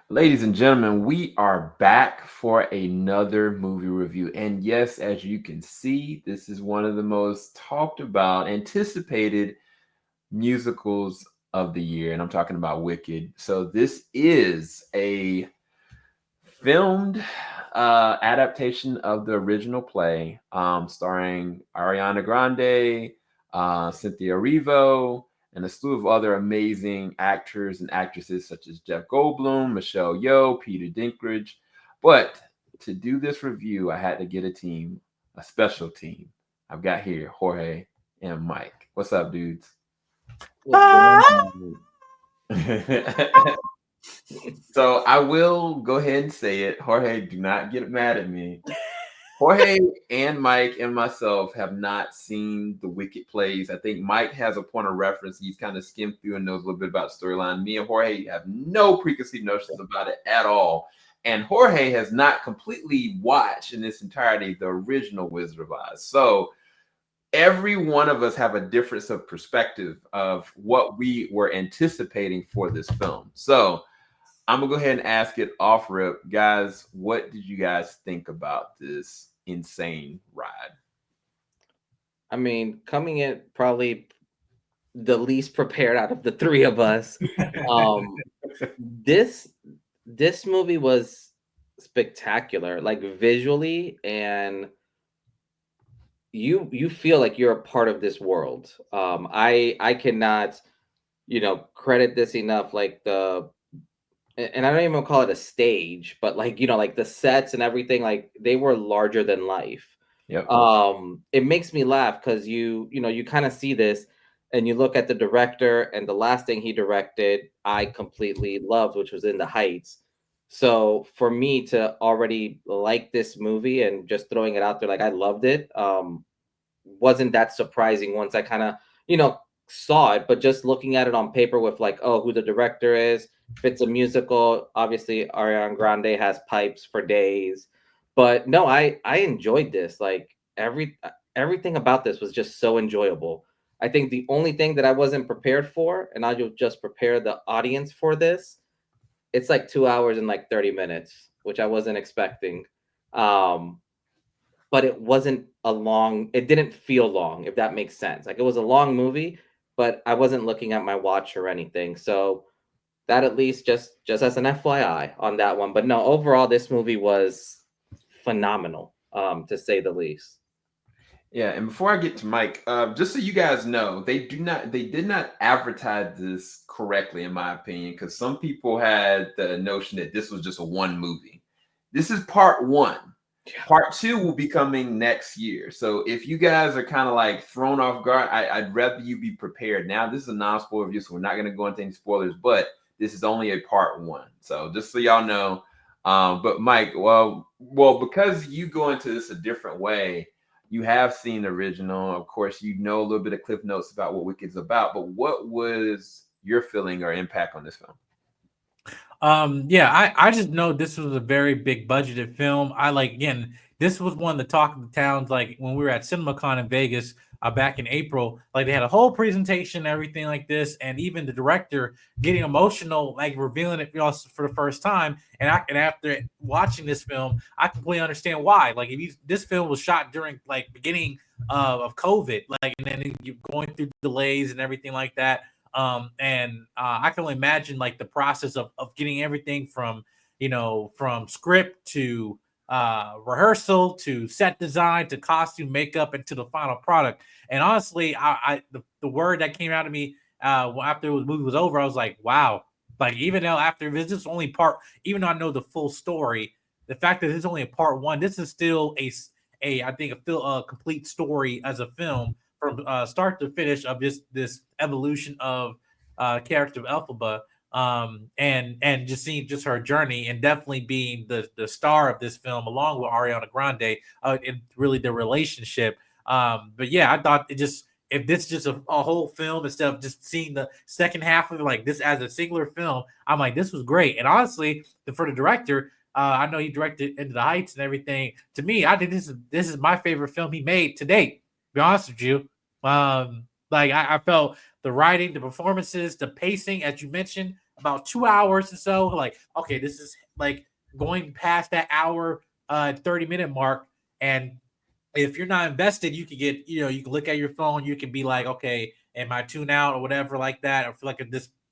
Ladies and gentlemen, we are back for another movie review. And yes, as you can see, this is one of the most talked about, anticipated musicals of the year. And I'm talking about Wicked. So, this is a filmed adaptation of the original play, starring Ariana Grande, Cynthia Erivo, and a slew of other amazing actors and actresses such as Jeff Goldblum, Michelle Yeoh, Peter Dinklage. But to do this review, I had to get a team, a special team. I've got here Jorge and Mike. What's up, dudes? What's going on? So I will go ahead and say it. Jorge, do not get mad at me. Jorge and Mike and myself have not seen the Wicked plays. I think Mike has a point of reference. He's kind of skimmed through and knows a little bit about the storyline. Me and Jorge have no preconceived notions about it at all. And Jorge has not completely watched in its entirety the original Wizard of Oz. So every one of us have a difference of perspective of what we were anticipating for this film. So I'm gonna go ahead and ask it off rip, guys. What did you guys think about this insane ride? I mean, coming in probably the least prepared out of the three of us. Um, this this movie was spectacular, like visually, and you feel like you're a part of this world. I cannot, credit this enough. Like and I don't even call it a stage, but like like the sets and everything, like they were larger than life. Yep. It makes me laugh because you kind of see this and you look at the director, and the last thing he directed I completely loved, which was In the Heights. So for me to already like this movie and just throwing it out there, like I loved it, wasn't that surprising once I kind of saw it. But just looking at it on paper with like, oh, who the director is, if it's a musical, obviously Ariana Grande has pipes for days. But no, I enjoyed this. Like everything about this was just so enjoyable. I think the only thing that I wasn't prepared for, and I'll just prepare the audience for this, it's like 2 hours and like 30 minutes, which I wasn't expecting. Um, but it didn't feel long, if that makes sense. Like it was a long movie, but I wasn't looking at my watch or anything. So that at least just as an FYI on that one. But no, overall this movie was phenomenal, to say the least. Yeah, and before I get to Mike, just so you guys know, they did not advertise this correctly, in my opinion, because some people had the notion that this was just a one movie. This is part one. Yeah. Part two will be coming next year. So if you guys are kind of like thrown off guard, I'd rather you be prepared. Now, this is a non-spoiler review, so we're not going to go into any spoilers, but this is only a part one. So just so y'all know. But Mike, because you go into this a different way, you have seen the original. Of course, you know a little bit of cliff notes about what Wicked's about. But what was your feeling or impact on this film? Yeah, I just know this was a very big budgeted film. I like again, this was one of the talk of the towns. Like when we were at CinemaCon in Vegas back in April, like they had a whole presentation, everything like this, and even the director getting emotional, like revealing it for the first time. And after watching this film, I completely understand why. Like if this film was shot during like beginning of COVID, like and then you going through delays and everything like that. And I can only imagine like the process of getting everything from from script to rehearsal to set design to costume makeup and to the final product. And honestly, the word that came out of me after the movie was over, I was like, wow. Like even though after this is only part, even though I know the full story, the fact that this is only a part one, this is still a I think a complete story as a film from start to finish of this evolution of character of Elphaba, and just seeing just her journey and definitely being the star of this film along with Ariana Grande, and really the relationship. But yeah, I thought it just if this is just a whole film instead of just seeing the second half of it like this as a singular film, I'm like this was great. And honestly, for the director, I know he directed Into the Heights and everything. To me, I think this is my favorite film he made to date. To be honest with you, like I felt the writing, the performances, the pacing, as you mentioned. about 2 hours or so. Like, okay, this is like going past that hour 30-minute mark, and if you're not invested, you can get, you can look at your phone, you can be like, okay, am I tune out or whatever like that, or feel like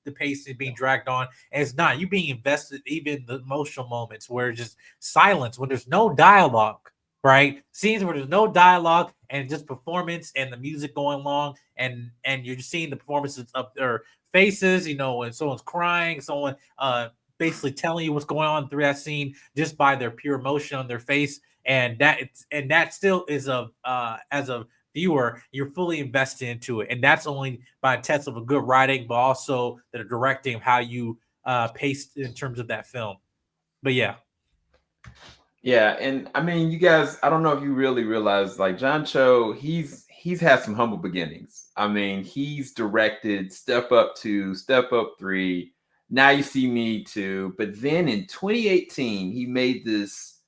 the pace is being dragged on. And it's not. You being invested, even the emotional moments where it's just silence, when there's no dialogue, right? Scenes where there's no dialogue and just performance and the music going along, and you're just seeing the performances of their faces, when someone's crying, someone basically telling you what's going on through that scene just by their pure emotion on their face. And that still is as a viewer, you're fully invested into it, and that's only by a test of a good writing, but also the directing of how you paced in terms of that film. But yeah. Yeah, and I mean, you guys, I don't know if you really realize, like John Cho, he's had some humble beginnings. I mean, he's directed Step Up 2, Step Up 3, Now You See Me 2, but then in 2018, he made this,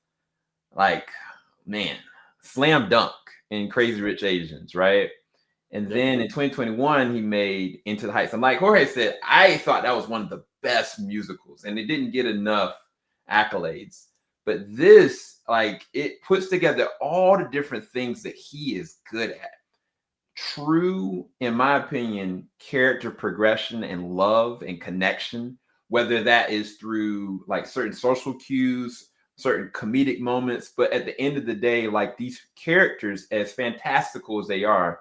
like, man, slam dunk in Crazy Rich Asians, right? And then in 2021, he made Into the Heights. And like Jorge said, I thought that was one of the best musicals, and it didn't get enough accolades. But this, like, it puts together all the different things that he is good at. True, in my opinion, character progression and love and connection, whether that is through like certain social cues, certain comedic moments. But at the end of the day, like, these characters, as fantastical as they are,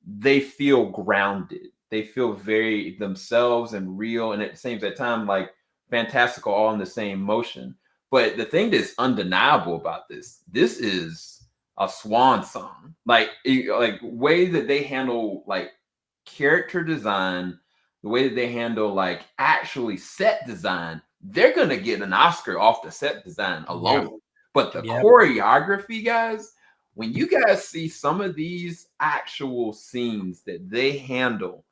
they feel grounded. They feel very themselves and real, and at the same time, like, fantastical, all in the same motion. But the thing that's undeniable about this is a swan song. Like, way that they handle like character design, the way that they handle like actually set design, they're gonna get an Oscar off the set design alone. Yep. But the choreography, guys, when you guys see some of these actual scenes that they handle,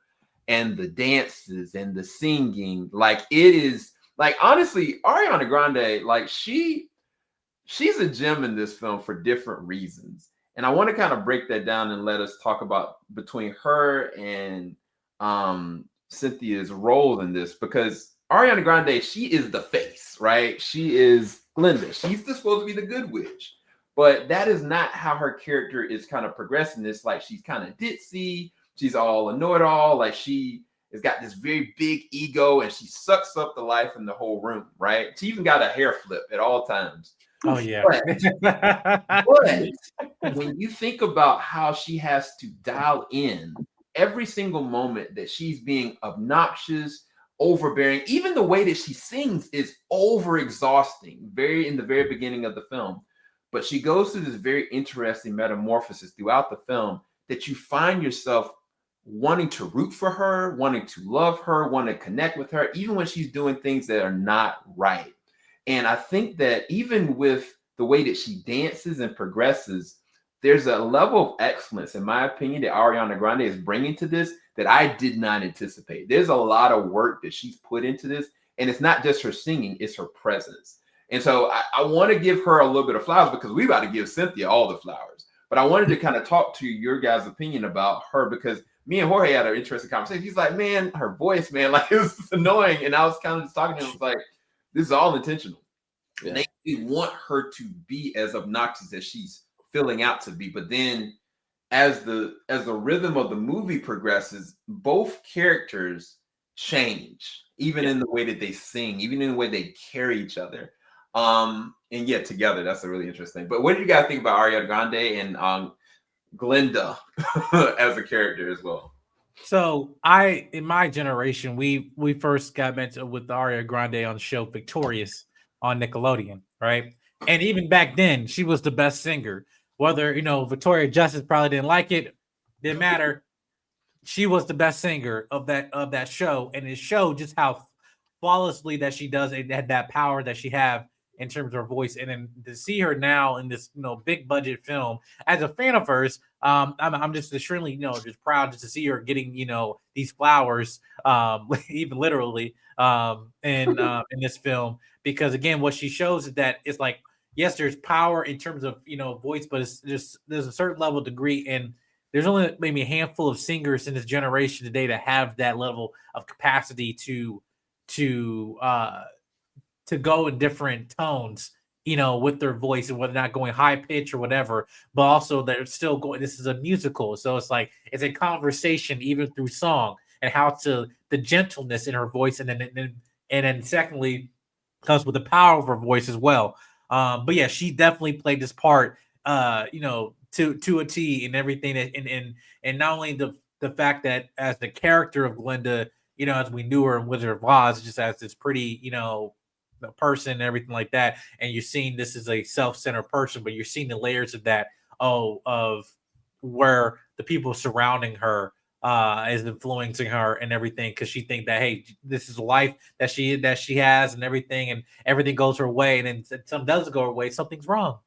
and the dances and the singing, like, it is like, honestly, Ariana Grande, like, she's a gem in this film for different reasons. And I want to kind of break that down and let us talk about between her and Cynthia's role in this, because Ariana Grande, she is the face, right? She is Glinda. She's supposed to be the good witch. But that is not how her character is kind of progressing. It's like she's kind of ditzy. She's all a know-it-all. Like, she has got this very big ego, and she sucks up the life in the whole room, right? She even got a hair flip at all times. Oh, yeah. But when you think about how she has to dial in every single moment that she's being obnoxious, overbearing, even the way that she sings is over-exhausting, in the very beginning of the film. But she goes through this very interesting metamorphosis throughout the film that you find yourself wanting to root for her, wanting to love her, wanting to connect with her, even when she's doing things that are not right. And I think that even with the way that she dances and progresses, there's a level of excellence, in my opinion, that Ariana Grande is bringing to this that I did not anticipate. There's a lot of work that she's put into this, and it's not just her singing, it's her presence. And so I want to give her a little bit of flowers, because we about to give Cynthia all the flowers. But I wanted to kind of talk to your guys' opinion about her, because me and Jorge had an interesting conversation. He's like, man, her voice, man, like, it was annoying. And I was kind of just talking to him, I was like, this is all intentional. Yeah. They want her to be as obnoxious as she's filling out to be. But then as the rhythm of the movie progresses, both characters change, even in the way that they sing, even in the way they carry each other. And yet together, that's a really interesting. But what do you guys think about Ariana Grande and Glinda as a character as well? So in my generation, we first got mentioned with Ariana Grande on the show Victorious on Nickelodeon, right? And even back then, she was the best singer. Whether Victoria Justice probably didn't like it, didn't matter. She was the best singer of that show, and it showed just how flawlessly that she does it, that power that she have in terms of her voice. And then to see her now in this big budget film, as a fan of hers, I'm just extremely just proud just to see her getting these flowers, even literally in this film, because again, what she shows is that it's like, yes, there's power in terms of voice, but there's a certain level of degree, and there's only maybe a handful of singers in this generation today that have that level of capacity to to uh to go in different tones, with their voice, and whether not going high pitch or whatever, but also they're still going. This is a musical, so it's like it's a conversation even through song, and how to the gentleness in her voice, and then secondly comes with the power of her voice as well. But yeah, she definitely played this part, to a T, and everything, and not only the fact that as the character of Glinda, as we knew her in Wizard of Oz, just as this pretty, person and everything like that, and you're seeing this as a self-centered person, but you're seeing the layers of that, of where the people surrounding her is influencing her and everything, because she think that, hey, this is a life that she has and everything goes her way, and then something doesn't go her way, something's wrong.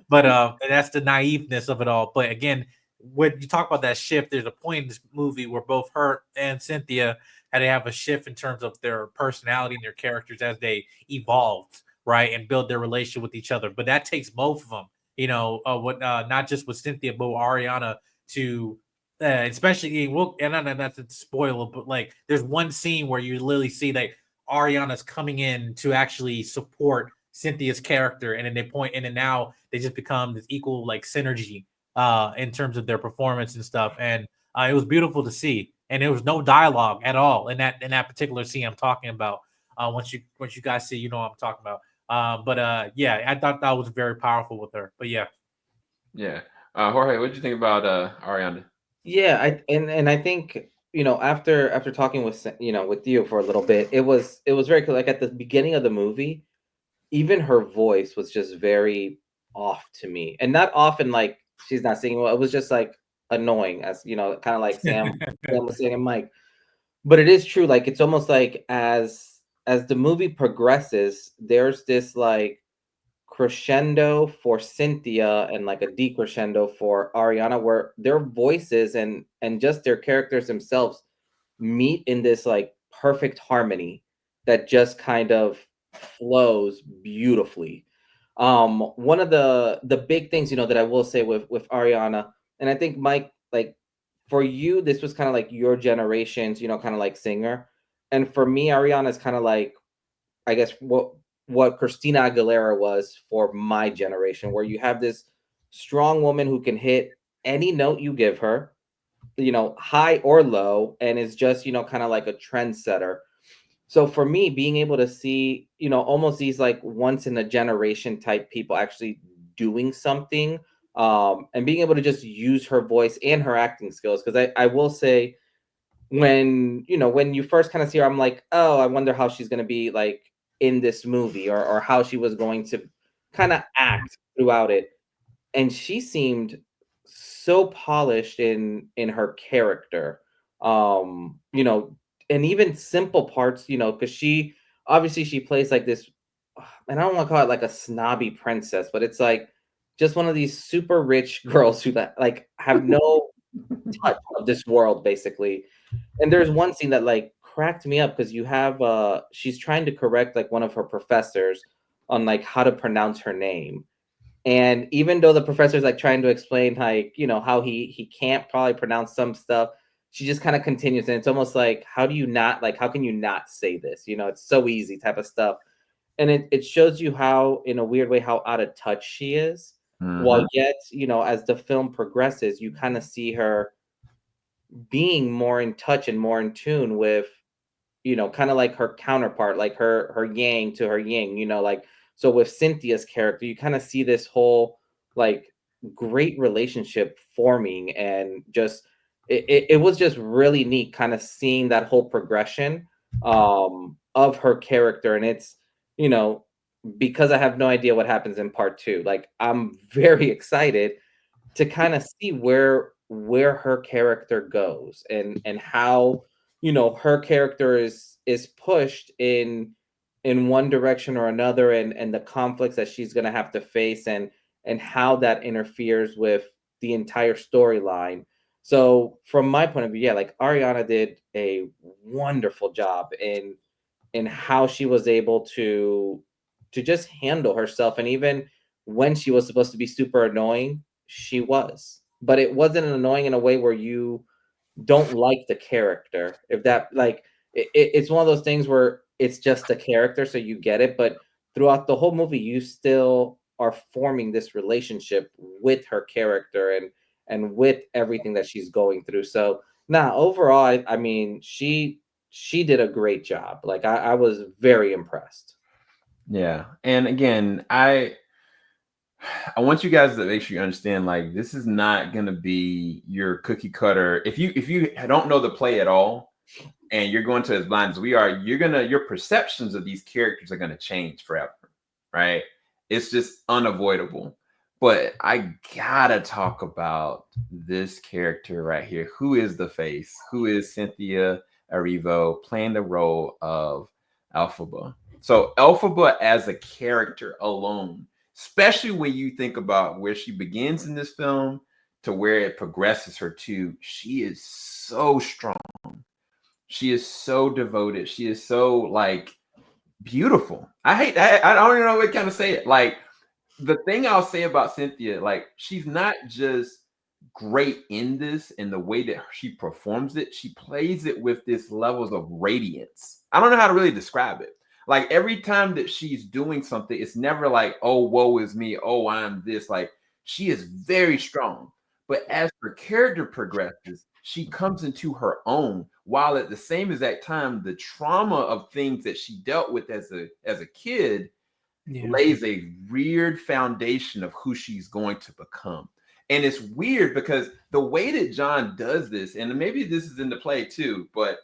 But that's the naiveness of it all. But again, when you talk about that shift, there's a point in this movie where both her and Cynthia had to have a shift in terms of their personality and their characters as they evolved, right, and build their relationship with each other. But that takes both of them, what not just with Cynthia, but with Ariana, to especially, well, and not to spoil it, but like there's one scene where you literally see that Ariana's coming in to actually support Cynthia's character, and then they point, and then now they just become this equal like synergy in terms of their performance and stuff, and it was beautiful to see, and there was no dialogue at all in that particular scene I'm talking about. Once you guys see, what I'm talking about. But yeah, I thought that was very powerful with her. But yeah. Yeah. Jorge, what did you think about Ariana? Yeah, and I think, after talking with with you for a little bit, it was very cool. Like at the beginning of the movie, even her voice was just very off to me, and not often like she's not singing well. It was just like annoying, as kind of like Sam was saying, and Mike. But it is true. Like it's almost like as the movie progresses, there's this like crescendo for Cynthia and like a decrescendo for Ariana, where their voices and just their characters themselves meet in this like perfect harmony that just kind of flows beautifully. One of the big things, that I will say with Ariana, and I think Mike, like for you, this was kind of like your generation's, kind of like singer, and for me, Ariana is kind of like, I guess, what Christina Aguilera was for my generation, where you have this strong woman who can hit any note you give her, high or low, and is just, kind of like a trendsetter. So for me, being able to see, almost these like once in a generation type people actually doing something, and being able to just use her voice and her acting skills, because I will say, when you first kind of see her, I'm like, oh, I wonder how she's going to be like in this movie, or how she was going to kind of act throughout it. And she seemed so polished in her character. You know, and even simple parts, because she obviously she plays like this, and I don't want to call it like a snobby princess, but it's like just one of these super rich girls who like have no touch of this world basically. And there's one scene that like cracked me up, because you have she's trying to correct like one of her professors on like how to pronounce her name. And even though the professor's like trying to explain like, how he can't probably pronounce some stuff, she just kind of continues, and it's almost like, how do you not, like, how can you not say this? It's so easy type of stuff. And it shows you how, in a weird way, how out of touch she is. While Hmm. yet, as the film progresses, you kind of see her being more in touch and more in tune with, kind of like her counterpart, like her yang to her yin, like, so with Cynthia's character, you kind of see this whole like great relationship forming, and just it was just really neat kind of seeing that whole progression of her character. And it's, you know, because I have no idea what happens in part two, like I'm very excited to kind of see where her character goes, and how, her character is pushed in one direction or another, and the conflicts that she's going to have to face, and how that interferes with the entire storyline. So from my point of view, yeah, like Ariana did a wonderful job in how she was able to just handle herself. And even when she was supposed to be super annoying, she was, but it wasn't annoying in a way where you don't like the character, if that, like, it's one of those things where it's just a character, so you get it, but throughout the whole movie, you still are forming this relationship with her character and with everything that she's going through. So now overall, I mean, she did a great job. Like I was very impressed. Yeah. And again, I want you guys to make sure you understand, like, this is not gonna be your cookie cutter. If you don't know the play at all and you're going to as blind as we are, your perceptions of these characters are gonna change forever, right? It's just unavoidable. But I gotta talk about this character right here. Who is the face? Who is Cynthia Erivo playing the role of Elphaba? So Elphaba as a character alone, especially when you think about where she begins in this film to where it progresses her to, she is so strong. She is so devoted. She is so like beautiful. I don't even know what kind of say it. Like, the thing I'll say about Cynthia, like, she's not just great in this in the way that she performs it. She plays it with this levels of radiance. I don't know how to really describe it. Like, every time that she's doing something, it's never like, oh, woe is me. Oh, I'm this. Like, she is very strong. But as her character progresses, she comes into her own, while at the same exact time, the trauma of things that she dealt with as a kid lays a weird foundation of who she's going to become. And it's weird because the way that John does this, and maybe this is in the play too, but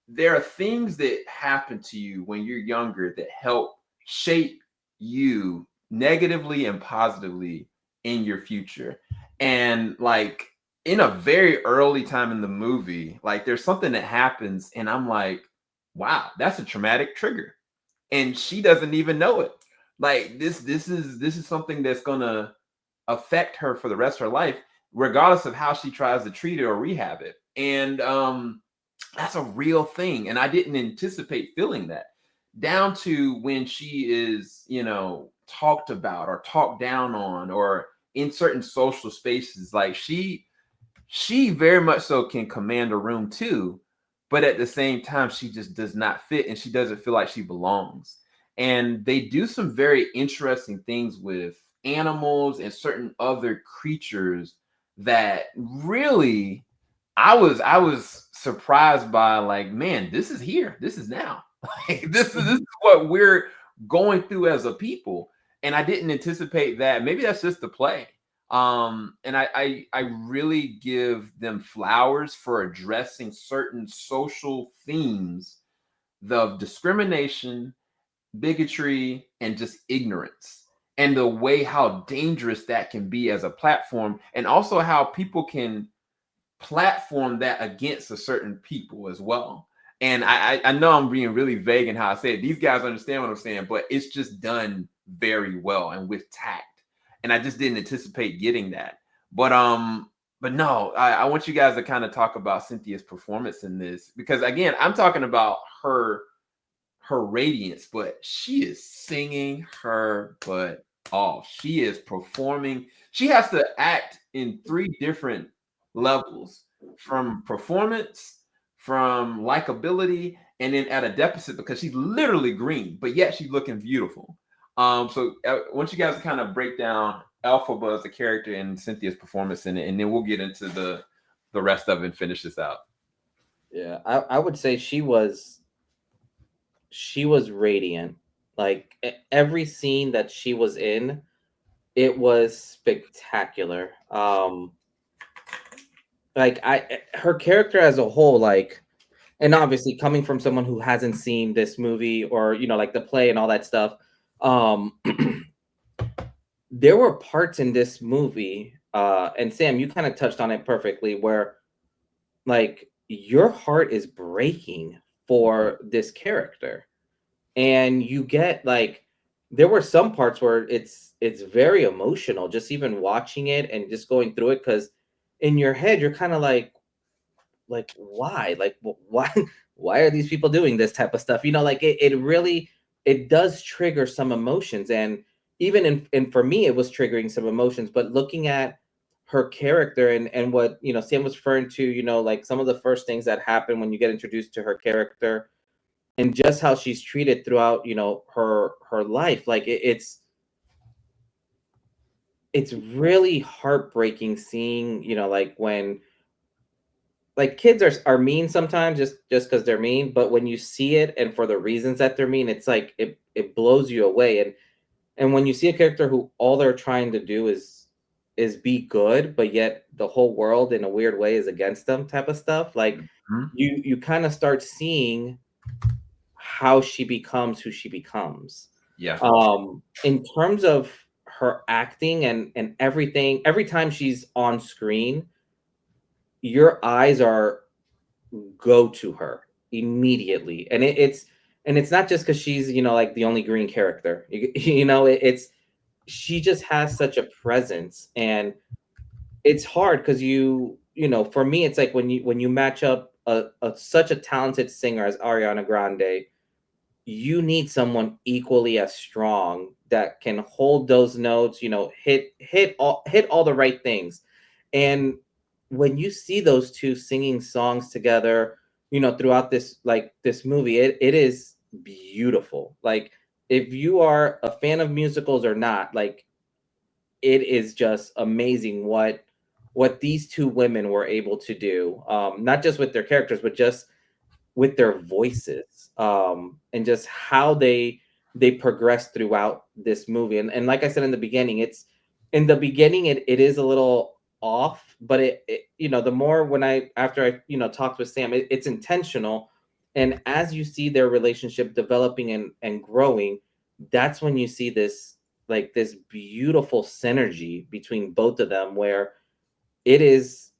there are things that happen to you when you're younger that help shape you negatively and positively in your future. And like, in a very early time in the movie, like, there's something that happens and I'm like, wow, that's a traumatic trigger. And she doesn't even know it. Like, this is something that's gonna affect her for the rest of her life, regardless of how she tries to treat it or rehab it. And that's a real thing. And I didn't anticipate feeling that, down to when she is, talked about or talked down on, or in certain social spaces. Like, she very much so can command a room too, but at the same time, she just does not fit and she doesn't feel like she belongs. And they do some very interesting things with animals and certain other creatures that really, I was surprised by. Like, man, this is here. This is now. Like, this is what we're going through as a people. And I didn't anticipate that. Maybe that's just the play. And I really give them flowers for addressing certain social themes of discrimination, bigotry, and just ignorance, and the way how dangerous that can be as a platform, and also how people can platform that against a certain people as well. And I know I'm being really vague in how I say it. These guys understand what I'm saying, but it's just done very well and with tact. And I just didn't anticipate getting that. But no, I want you guys to kind of talk about Cynthia's performance in this, because again, I'm talking about her radiance, but she is singing her butt off. She is performing. She has to act in 3 different levels: from performance, from likability, and then at a deficit because she's literally green, but yet she's looking beautiful. So I want you guys to kind of break down Elphaba as a character and Cynthia's performance in it, and then we'll get into the rest of it and finish this out. Yeah, I would say she was radiant. Like every scene that she was in, it was spectacular. Like her character as a whole, like, and obviously coming from someone who hasn't seen this movie or like the play and all that stuff, um there were parts in this movie, and Sam, you kind of touched on it perfectly, where like your heart is breaking for this character, and you get like there were some parts where it's very emotional just even watching it and just going through it, because in your head you're kind of like why, like why why are these people doing this type of stuff, like it really, it does trigger some emotions. And even in for me it was triggering some emotions, but looking at her character and what Sam was referring to, like some of the first things that happen when you get introduced to her character and just how she's treated throughout her life. Like it's really heartbreaking seeing like when like kids are mean sometimes just because they're mean, but when you see it and for the reasons that they're mean, it's like it blows you away. And when you see a character who all they're trying to do is be good, but yet the whole world in a weird way is against them, type of stuff, like Mhm. you kind of start seeing how she becomes who she becomes. Yeah. In terms of her acting and everything, every time she's on screen, your eyes are go to her immediately, and it's not just because she's like the only green character. It's she just has such a presence, and it's hard because for me it's like when you match up such a talented singer as Ariana Grande, you need someone equally as strong that can hold those notes, hit all the right things. And when you see those two singing songs together, throughout this movie, it is beautiful. Like if you are a fan of musicals or not, like it is just amazing what these two women were able to do, not just with their characters, but just with their voices, and just how they progress throughout this movie. And like I said in the beginning, it is a little off, but the more when after I talked with Sam, it's intentional. And as you see their relationship developing and growing, that's when you see this beautiful synergy between both of them, where it is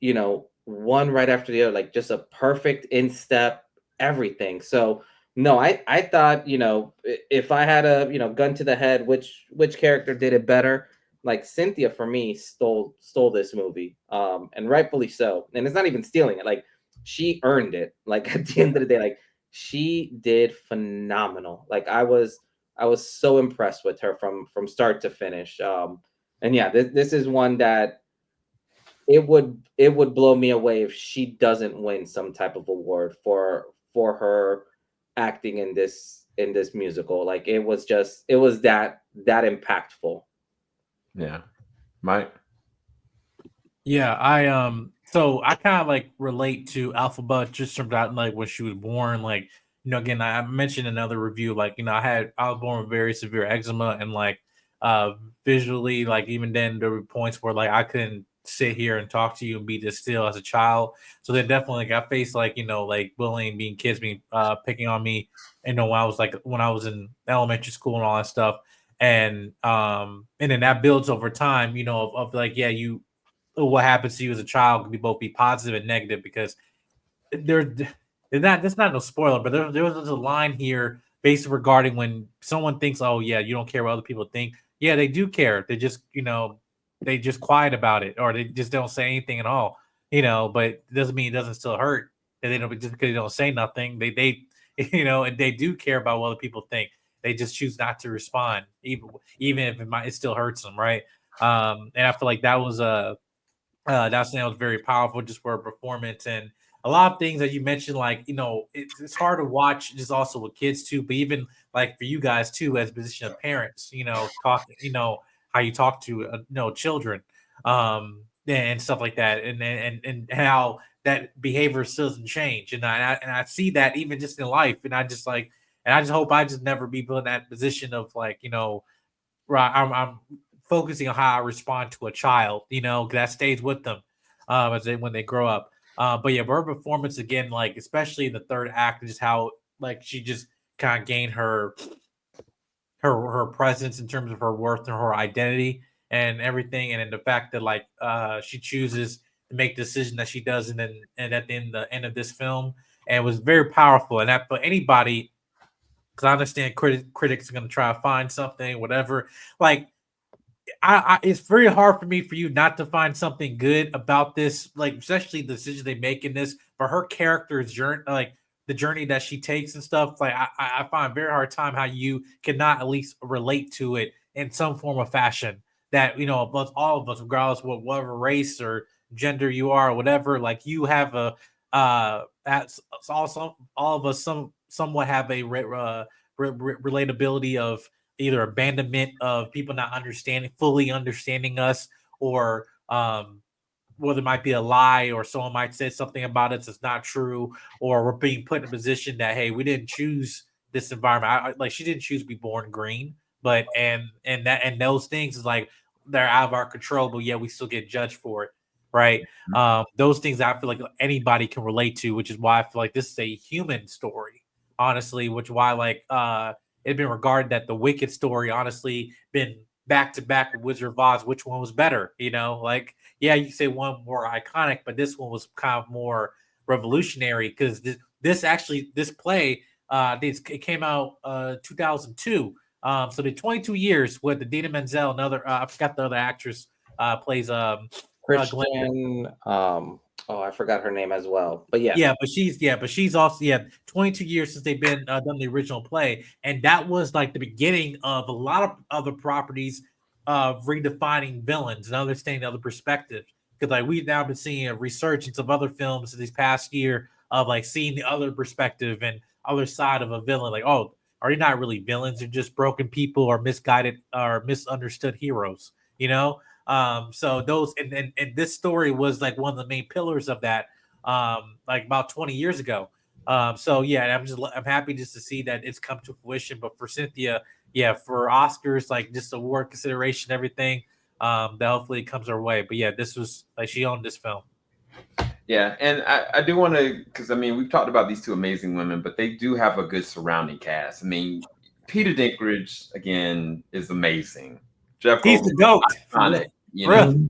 one right after the other, like just a perfect in step everything. So no, I thought, if I had a gun to the head, which character did it better, like Cynthia for me stole this movie, and rightfully so. And it's not even stealing it, like she earned it. Like at the end of the day, like she did phenomenal. Like I was so impressed with her from start to finish. And yeah, this is one that it would blow me away if she doesn't win some type of award for her acting in this musical. Like it was that impactful. Yeah. Mike. Yeah, so I kind of like relate to Elphaba just from that, like when she was born. Like, again, I mentioned in another review, like, I was born with very severe eczema, and like visually, like even then there were points where like I couldn't sit here and talk to you and be this still as a child. So then definitely like I faced like, like bullying, being kids being picking on me, when I was in elementary school and all that stuff. And then that builds over time, of like, yeah, what happens to you as a child can both be positive and negative, because there that's not no spoiler, but there was a line here basically regarding when someone thinks, oh yeah, you don't care what other people think. Yeah, they do care. They just they just quiet about it, or they just don't say anything at all. But it doesn't mean it doesn't still hurt. And they don't, just because they don't say nothing. They and they do care about what other people think. They just choose not to respond, even if it still hurts them, right? And I feel like that was that's that was very powerful just for a performance. And a lot of things that you mentioned, like, it's hard to watch just also with kids too, but even like for you guys too, as a position of parents, talking, how you talk to children, and stuff like that, and how that behavior still doesn't change. And I see that even just in life, and I just hope I just never be put in that position of like, right, I'm focusing on how I respond to a child, 'cause that stays with them, when they grow up. But yeah, her performance again, like especially in the third act, just how like she just kind of gained her presence in terms of her worth and her identity and everything, and then the fact that like she chooses to make the decision that she does, and at the end of this film, and it was very powerful. And that for anybody, because I understand critics are going to try to find something, whatever. Like, it's very hard for me for you not to find something good about this, like especially the decision they make in this. For her character's journey, like the journey that she takes and stuff, like I find a very hard time how you cannot at least relate to it in some form of fashion. that all of us, regardless of whatever race or gender you are, or whatever, like you have a that's also all of us somewhat have a relatability of either abandonment of people not fully understanding us, or whether it might be a lie, or someone might say something about us that's not true, or we're being put in a position that, hey, we didn't choose this environment. Like, she didn't choose to be born green, but and those things is like they're out of our control, but yeah, we still get judged for it, right? Those things I feel like anybody can relate to, which is why I feel like this is a human story, honestly. Which why it'd been regarded that the Wicked story, honestly, been back to back with Wizard of Oz. Which one was better? Like, yeah, you say one more iconic, but this one was kind of more revolutionary because this play it came out 2002. So the 22 years with the Dina Menzel, another I forgot the other actress plays Glinda. Christian. I forgot her name as well. But yeah. Yeah, but she's also 22 years since they've been done the original play, and that was like the beginning of a lot of other properties of redefining villains and understanding other perspectives. Because like we've now been seeing a resurgence of other films in this past year of like seeing the other perspective and other side of a villain. Like, oh, are you not really villains? They're just broken people or misguided or misunderstood heroes. So those and this story was like one of the main pillars of that like about 20 years ago. So yeah, I'm happy just to see that it's come to fruition. But for Cynthia, yeah, for Oscars, like just award consideration, everything, that hopefully it comes our way. But yeah, this was like she owned this film. Yeah, and I do want to, because I mean we've talked about these two amazing women, but they do have a good surrounding cast. I mean, Peter Dinklage again is amazing. Jeff He's the Goldblum, GOAT. iconic,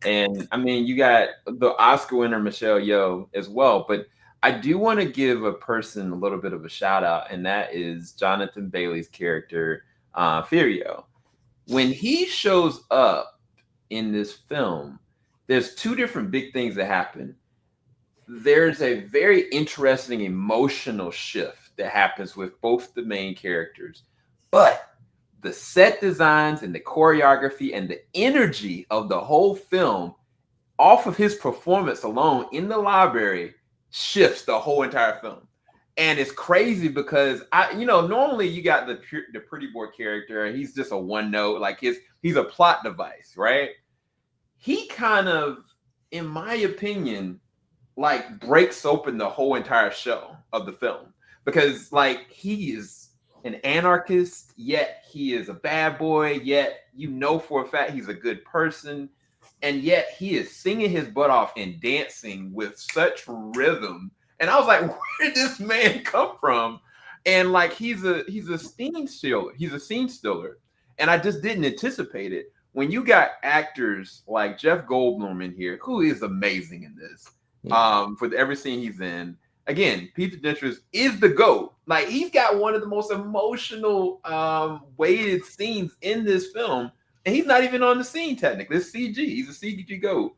And I mean, you got the Oscar winner Michelle Yeoh as well, but I do want to give a person a little bit of a shout out, and that is Jonathan Bailey's character, Furio. When he shows up in this film, there's two different big things that happen. There's a very interesting emotional shift that happens with both the main characters, but the set designs and the choreography and the energy of the whole film off of his performance alone in the library shifts the whole entire film. And it's crazy because normally you got the pretty boy character and he's just a one note, like he's a plot device, right? He kind of, in my opinion, like breaks open the whole entire show of the film, because like he is an anarchist, yet he is a bad boy, yet for a fact he's a good person, and yet he is singing his butt off and dancing with such rhythm. And I was like, where did this man come from? And like he's a scene stealer. He's a scene stealer. And I just didn't anticipate it. When you got actors like Jeff Goldblum in here, who is amazing in this, for every scene he's in. Again, Peter Dinklage is the GOAT. Like, he's got one of the most emotional, weighted scenes in this film, and he's not even on the scene technically. It's CG. He's a CG GOAT.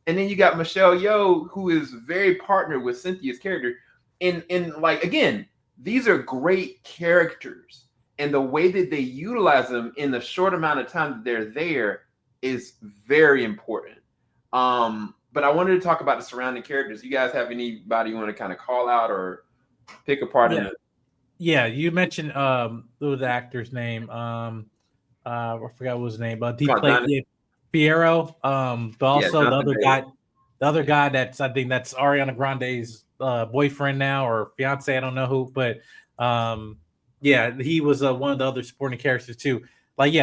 And then you got Michelle Yeoh, who is very partnered with Cynthia's character. And like, again, these are great characters, and the way that they utilize them in the short amount of time that they're there is very important. But I wanted to talk about the surrounding characters. You guys have anybody you want to kind of call out or pick apart? Yeah, you mentioned what was the actor's name? I forgot what his name, but he played Fierro. But also the other guy that's, I think that's Ariana Grande's boyfriend now or fiance. I don't know who, but he was one of the other supporting characters too. Like,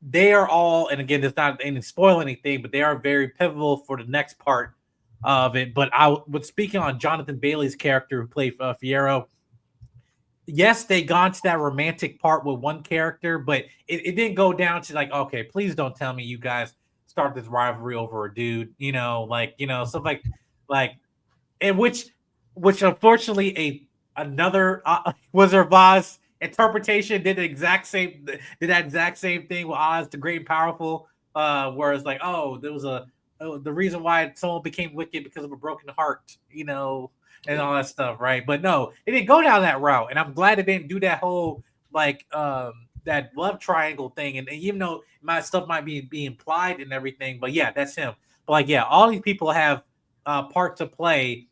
they are all, and again, it's not any spoil anything, but they are very pivotal for the next part of it. But speaking on Jonathan Bailey's character who played Fierro, yes, they gone to that romantic part with one character, but it didn't go down to like, okay, please don't tell me you guys start this rivalry over a dude, stuff like, and which unfortunately another Wizard of Oz interpretation did that exact same thing with Oz the Great and Powerful, where it's like, there was the reason why someone became wicked because of a broken heart, and all that stuff, right? But no, it didn't go down that route, and I'm glad it didn't do that whole like that love triangle thing, and even though my stuff might be implied and everything, but yeah, that's him. But like, yeah, all these people have part to play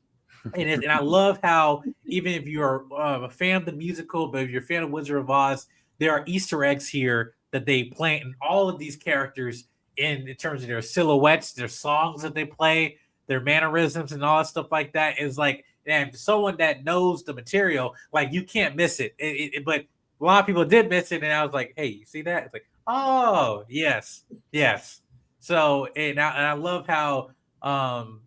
in it, and I love how even if you're a fan of the musical, but if you're a fan of Wizard of Oz, there are Easter eggs here that they plant in all of these characters in terms of their silhouettes, their songs that they play, their mannerisms, and all that stuff like that. Is like, and someone that knows the material, like you can't miss it. But a lot of people did miss it, and I was like, hey, you see that? It's like, oh yes, yes. So and I love how um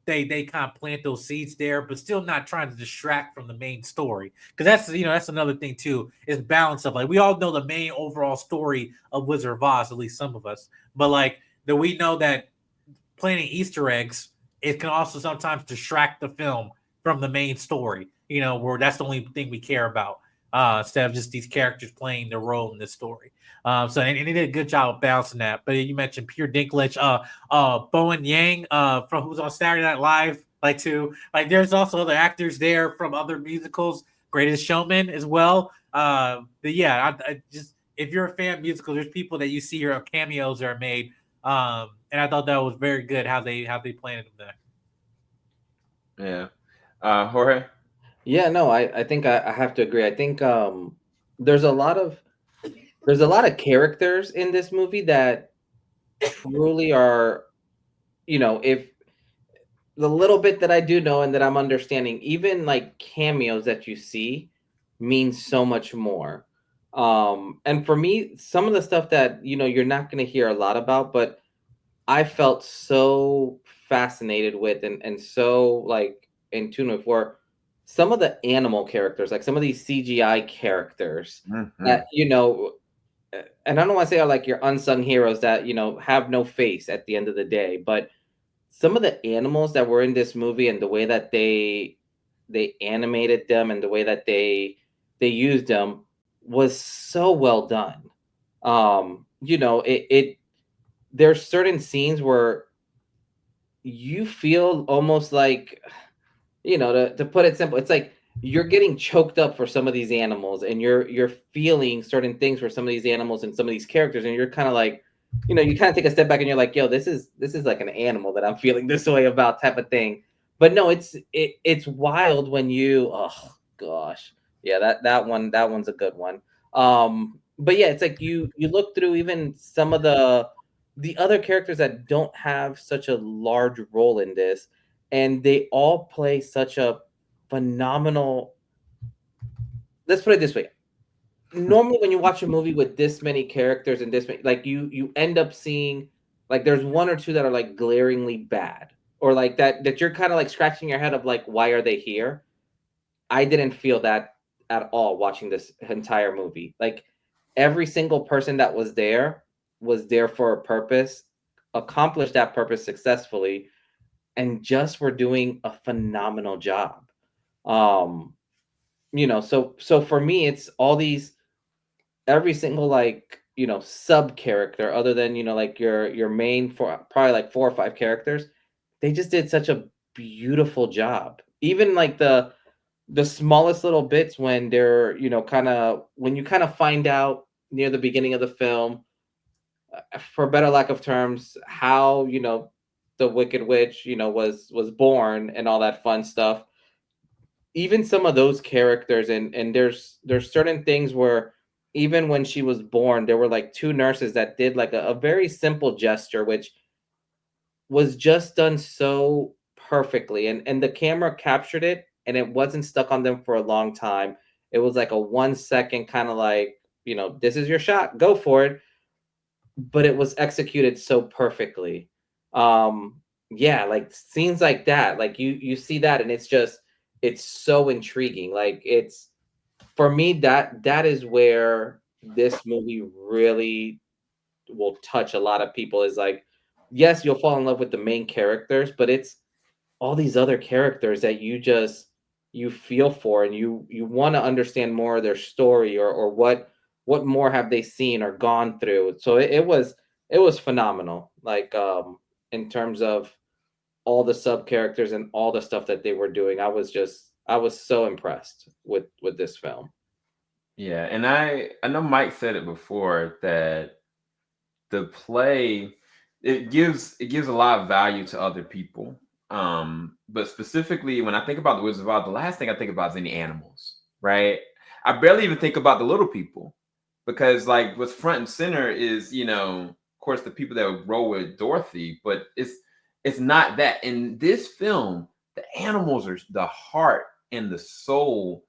they kind of plant those seeds there, but still not trying to distract from the main story. Because that's another thing too, is balance of like we all know the main overall story of Wizard of Oz, at least some of us, but like that we know that planting Easter eggs, it can also sometimes distract the film from the main story. Where that's the only thing we care about, instead of just these characters playing their role in this story. And he did a good job of balancing that. But you mentioned Peter Dinklage, Bowen Yang, from who's on Saturday Night Live, like too. Like there's also other actors there from other musicals, Greatest Showman as well. But yeah, I just if you're a fan of musicals, there's people that you see here cameos that are made, and I thought that was very good how they planted them Yeah. Jorge? Yeah, no, I think I have to agree. I think there's a lot of there's a lot of characters in this movie that truly are, if the little bit that I do know and that I'm understanding, even like cameos that you see means so much more. And for me, some of the stuff that you're not going to hear a lot about, but I felt so fascinated with and so like in tune with were some of the animal characters, like some of these CGI characters Hmm. that and I don't want to say are like your unsung heroes that have no face at the end of the day, but some of the animals that were in this movie and the way that they animated them and the way that they used them was so well done. It there's certain scenes where you feel almost like, to put it simple, it's like you're getting choked up for some of these animals and you're feeling certain things for some of these animals and some of these characters, and you're kind of like, you kind of take a step back and you're like, yo, this is like an animal that I'm feeling this way about, type of thing. But no, it's wild when you, oh gosh, yeah, that one's a good one. But yeah, it's like you look through even some of the other characters that don't have such a large role in this, and they all play such a phenomenal. Let's put it this way: normally, when you watch a movie with this many characters and this many, like you end up seeing like there's one or two that are like glaringly bad, or like that you're kind of like scratching your head of like, why are they here? I didn't feel that at all watching this entire movie. Like every single person that was there for a purpose, accomplished that purpose successfully, and just were doing a phenomenal job. Um, so for me, it's all these every single like sub character, other than like your main for probably like four or five characters, they just did such a beautiful job. Even like the smallest little bits when they're kind of when you kind of find out near the beginning of the film, for better lack of terms, how the Wicked Witch was born and all that fun stuff. Even some of those characters, and there's certain things where even when she was born, there were like two nurses that did like a very simple gesture, which was just done so perfectly, and the camera captured it, and it wasn't stuck on them for a long time. It was like a 1 second kind of like, this is your shot, go for it, but it was executed so perfectly. um yeah, like scenes like that, like you see that, and it's so intriguing. Like it's, for me, that is where this movie really will touch a lot of people, is like, yes, you'll fall in love with the main characters, but it's all these other characters that you feel for, and you want to understand more of their story, or what more have they seen or gone through. So it was phenomenal, like in terms of all the sub characters and all the stuff that they were doing. I was so impressed with this film. Yeah, and I know Mike said it before that the play it gives a lot of value to other people. But specifically when I think about the Wizard of Oz, the last thing I think about is any animals, right? I barely even think about the little people because like what's front and center is, of course the people that would roll with Dorothy, but it's not that. In this film, the animals are the heart and the soul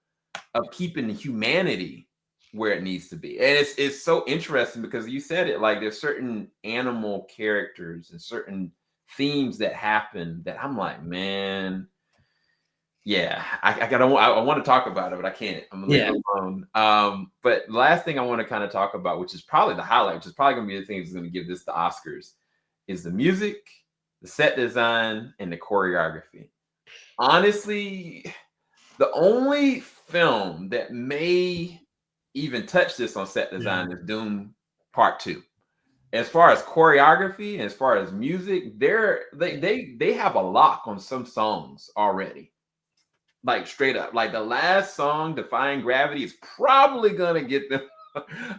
of keeping humanity where it needs to be. And it's so interesting because you said it, like there's certain animal characters and certain themes that happen that I'm like, man, yeah, I want to talk about it, but I can't. I'm gonna leave Yeah. it alone. But the last thing I want to kind of talk about, which is probably the highlight, which is probably gonna be the thing that's gonna give this the Oscars, is the music, the set design, and the choreography. Honestly, the only film that may even touch this on set design is Doom Part 2. As far as choreography and as far as music, they have a lock on some songs already. Like straight up. Like the last song, Defying Gravity, is probably gonna get them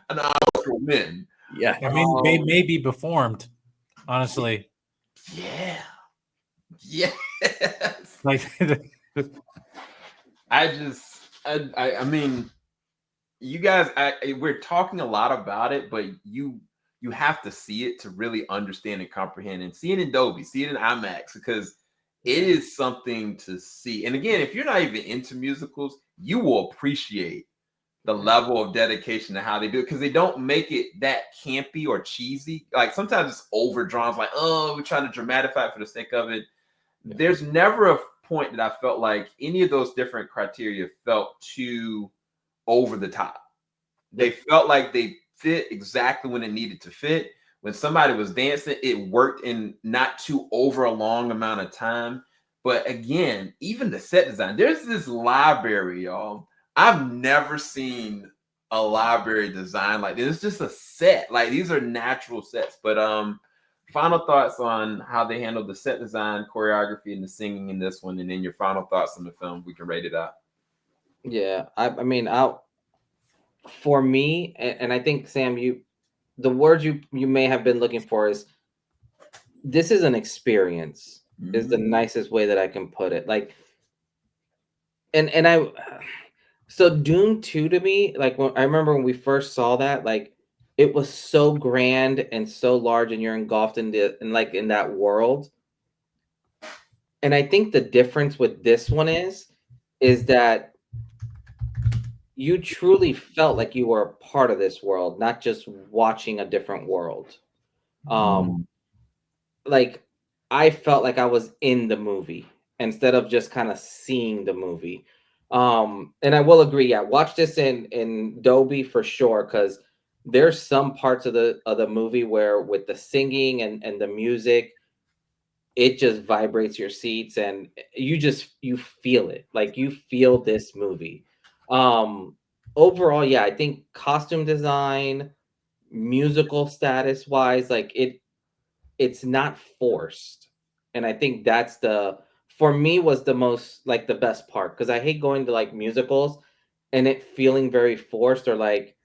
an Oscar win. Yeah. I mean, they may be performed, honestly. Yeah. Yes. Like, I mean, you guys, we're talking a lot about it, but you have to see it to really understand and comprehend. And see it in Dolby, see it in IMAX, because it is something to see. And again, if you're not even into musicals, you will appreciate the level of dedication to how they do it, because they don't make it that campy or cheesy. Like sometimes it's overdrawn. It's like, oh, we're trying to dramatify it for the sake of it. There's never a point that I felt like any of those different criteria felt too over the top. They felt like they fit exactly when it needed to fit. When somebody was dancing, it worked in not too over a long amount of time. But again, even the set design, there's this library, y'all. I've never seen a library design like this. It's just a set. Like these are natural sets. But final thoughts on how they handled the set design, choreography, and the singing in this one, and then your final thoughts on the film. We can rate it out. Yeah. I mean, for me, and I think Sam, the word you may have been looking for is this is an experience. Is the nicest way that I can put it. Like, and I so Doom 2 to me, like when I remember when we first saw that, like it was so grand and so large, and you're engulfed in that world. And I think the difference with this one is that you truly felt like you were a part of this world, not just watching a different world. Um, like I felt like I was in the movie instead of just kind of seeing the movie. And I will agree, yeah, watch this in Dolby for sure, because there's some parts of the movie where with the singing and the music, it just vibrates your seats, and you feel it. Like you feel this movie. Um, Overall, yeah, I think costume design, musical status wise, like it's not forced. And I think that's for me was the most like the best part, because I hate going to like musicals and it feeling very forced, or like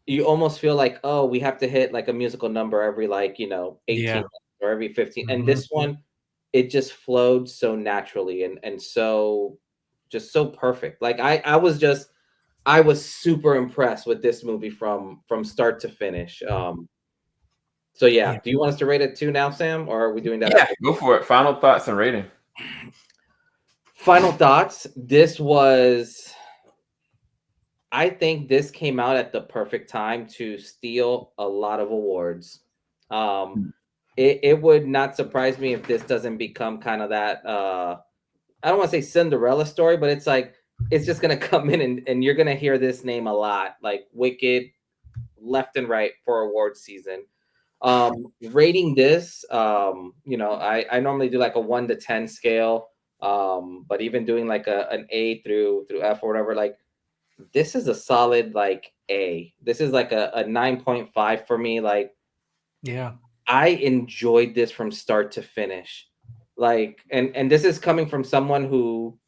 you almost feel like, oh, we have to hit like a musical number every 18 yeah. minutes or every 15. And this one, it just flowed so naturally and so just so perfect. Like I was super impressed with this movie from start to finish. So yeah, Yeah. do you want us to rate it 2 now, Sam, or are we doing that Yeah, after? go for it. Final thoughts and rating. Final thoughts. I think this came out at the perfect time to steal a lot of awards. It would not surprise me if this doesn't become kind of that I don't want to say Cinderella story, but it's like it's just gonna come in and you're gonna hear this name a lot, like Wicked, left and right for award season. Rating this, I normally do like a 1 to 10 scale, but even doing like an A through F or whatever, like this is a solid like A. This is like a 9.5 for me. Like Yeah. I enjoyed this from start to finish. Like, and this is coming from someone who,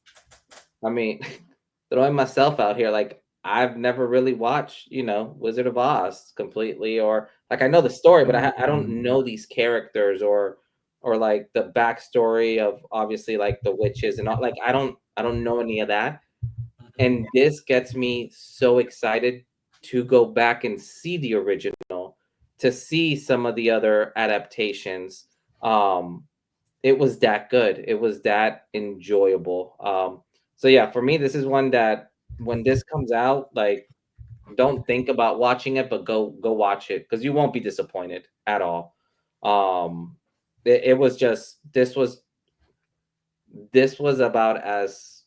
I mean, throwing myself out here, like I've never really watched, Wizard of Oz completely, or like I know the story, but I don't know these characters or like the backstory of obviously like the witches and all. Like I don't know any of that, and this gets me so excited to go back and see the original, to see some of the other adaptations. Um, it was that good. It was that enjoyable. So yeah, for me, this is one that when this comes out, like don't think about watching it, but go watch it because you won't be disappointed at all. Um, it was just this was about as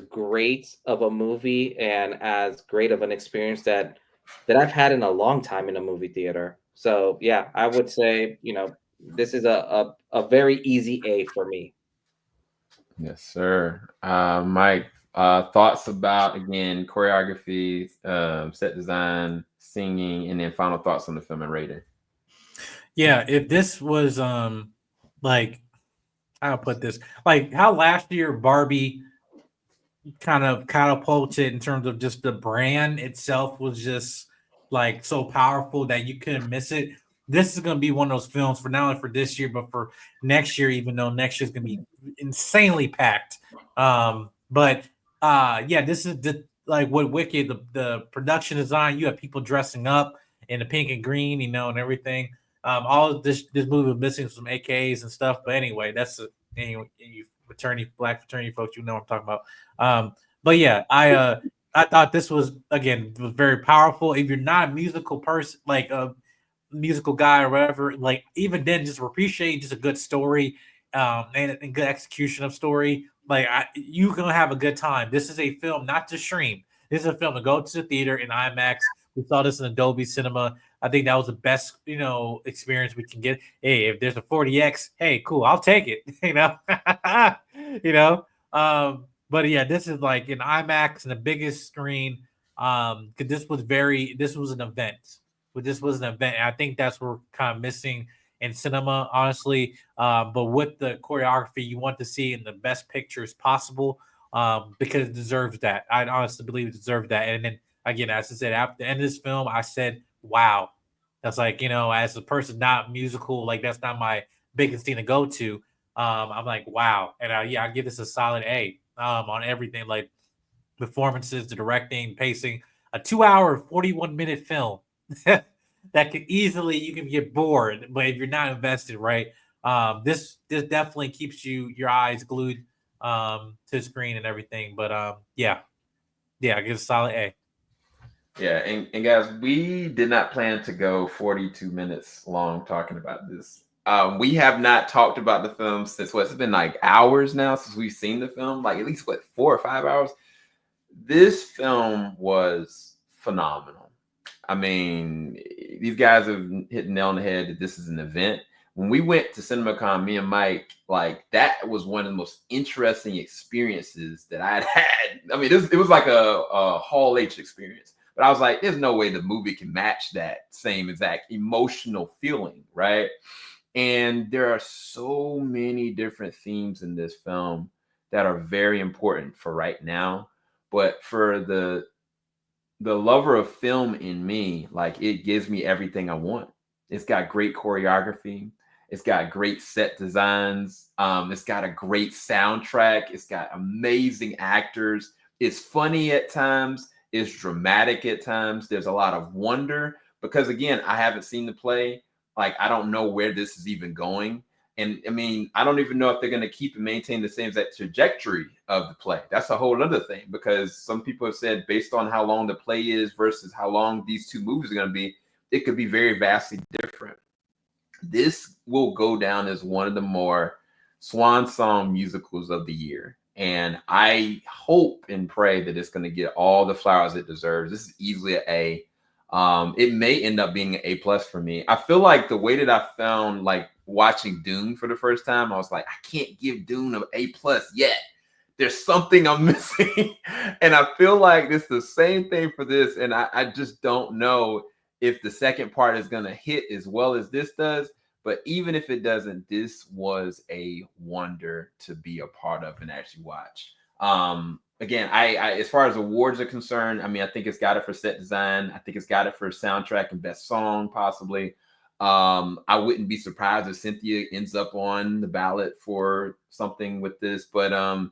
great of a movie and as great of an experience that I've had in a long time in a movie theater. So yeah, I would say this is a very easy A for me. Yes, sir. Mike, thoughts about again choreography, set design, singing, and then final thoughts on the film and rating. Yeah, if this was like I'll put this like how last year Barbie kind of catapulted in terms of just the brand itself was just like so powerful that you couldn't miss it. This is going to be one of those films for not only for this year but for next year, even though next year's going to be insanely packed. But yeah, this is like what Wicked, the production design. You have people dressing up in the pink and green, and everything. All of this movie was missing some AKs and stuff, but anyway, that's anyway, you fraternity, black fraternity folks, you know what I'm talking about. But yeah, I thought this was very powerful. If you're not a musical person, like a musical guy or whatever, like even then, just appreciate just a good story, and good execution of story. Like you gonna have a good time. This is a film not to stream. This is a film to go to the theater in IMAX. We saw this in Dolby Cinema. I think that was the best, experience we can get. Hey, if there's a 40x, hey, cool, I'll take it. You know. But yeah, this is like an IMAX and the biggest screen. Because this was an event. But this was an event. And I think that's what we're kind of missing in cinema, honestly. But with the choreography, you want to see in the best pictures possible. Because it deserves that. I honestly believe it deserves that. And then again, as I said, after the end of this film, I said, wow. That's like, as a person not musical, like that's not my biggest thing to go to. I'm like, wow. And yeah, I give this a solid A on everything like performances, the directing, pacing. A 2 hour, 41-minute film that could easily, you can get bored, but if you're not invested, right? This definitely keeps your eyes glued to the screen and everything. But yeah, I give it a solid A. Yeah, and guys, we did not plan to go 42 minutes long talking about this. We have not talked about the film since what, it's been like hours now since we've seen the film, like at least what, 4 or 5 hours. This film was phenomenal. I mean, these guys have hit the nail on the head that this is an event. When we went to CinemaCon, me and Mike, like that was one of the most interesting experiences that I had. I mean, it was like a Hall H experience. But I was like, there's no way the movie can match that same exact emotional feeling, right? And there are so many different themes in this film that are very important for right now. But for the lover of film in me, like it gives me everything I want. It's got great choreography. It's got great set designs. It's got a great soundtrack. It's got amazing actors. It's funny at times. It's dramatic at times. There's a lot of wonder because again, I haven't seen the play. Like I don't know where this is even going. And I mean, I don't even know if they're going to keep and maintain the same exact trajectory of the play. That's a whole other thing because some people have said based on how long the play is versus how long these two movies are going to be, it could be very vastly different. This will go down as one of the more swan song musicals of the year. And I hope and pray that it's going to get all the flowers it deserves. This is easily an A. It may end up being an A plus for me. I feel like the way that I found like watching Dune for the first time, I was like, I can't give Dune an A plus yet. There's something I'm missing. And I feel like it's the same thing for this. And I just don't know if the second part is going to hit as well as this does. But even if it doesn't, this was a wonder to be a part of and actually watch. again, I as far as awards are concerned, I mean, I think it's got it for set design. I think it's got it for soundtrack and best song, possibly. I wouldn't be surprised if Cynthia ends up on the ballot for something with this, but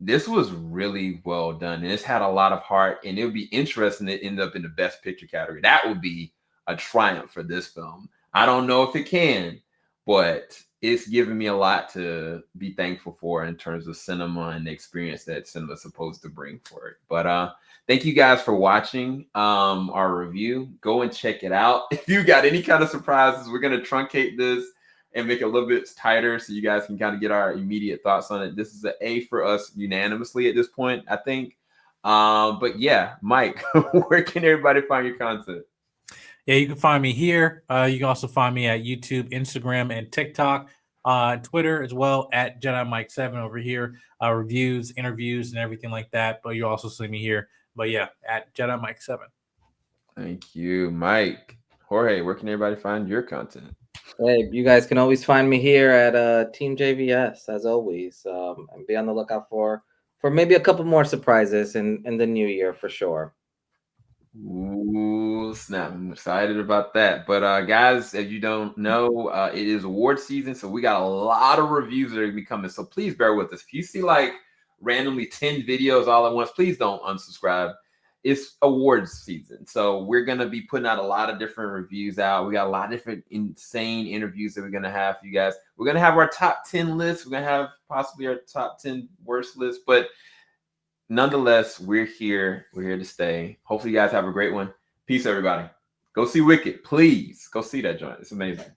this was really well done, and it's had a lot of heart, and it would be interesting to end up in the best picture category. That would be a triumph for this film. I don't know if it can, but it's given me a lot to be thankful for in terms of cinema and the experience that cinema is supposed to bring for it. But thank you guys for watching our review. Go and check it out. If you got any kind of surprises, we're going to truncate this and make it a little bit tighter so you guys can kind of get our immediate thoughts on it. This is an A for us unanimously at this point, I think. But yeah, Mike, where can everybody find your content? Yeah, you can find me here. You can also find me at YouTube, Instagram, and TikTok, Twitter as well at Jedi Mike 7 over here. Reviews, interviews, and everything like that. But you also see me here. But yeah, at Jedi Mike 7. Thank you, Mike. Jorge, where can everybody find your content? Hey, you guys can always find me here at TeamJVS as always, and be on the lookout for maybe a couple more surprises in the new year for sure. Ooh, snap. I'm excited about that. But guys, as you don't know, it is award season, so we got a lot of reviews that are gonna be coming. So please bear with us. If you see like randomly 10 videos all at once, please don't unsubscribe. It's awards season, so we're gonna be putting out a lot of different reviews out. We got a lot of different insane interviews that we're gonna have for you guys. We're gonna have our top 10 list. We're gonna have possibly our top 10 worst list, but nonetheless, we're here. We're here to stay. Hopefully, you guys have a great one. Peace, everybody. Go see Wicked. Please go see that joint. It's amazing.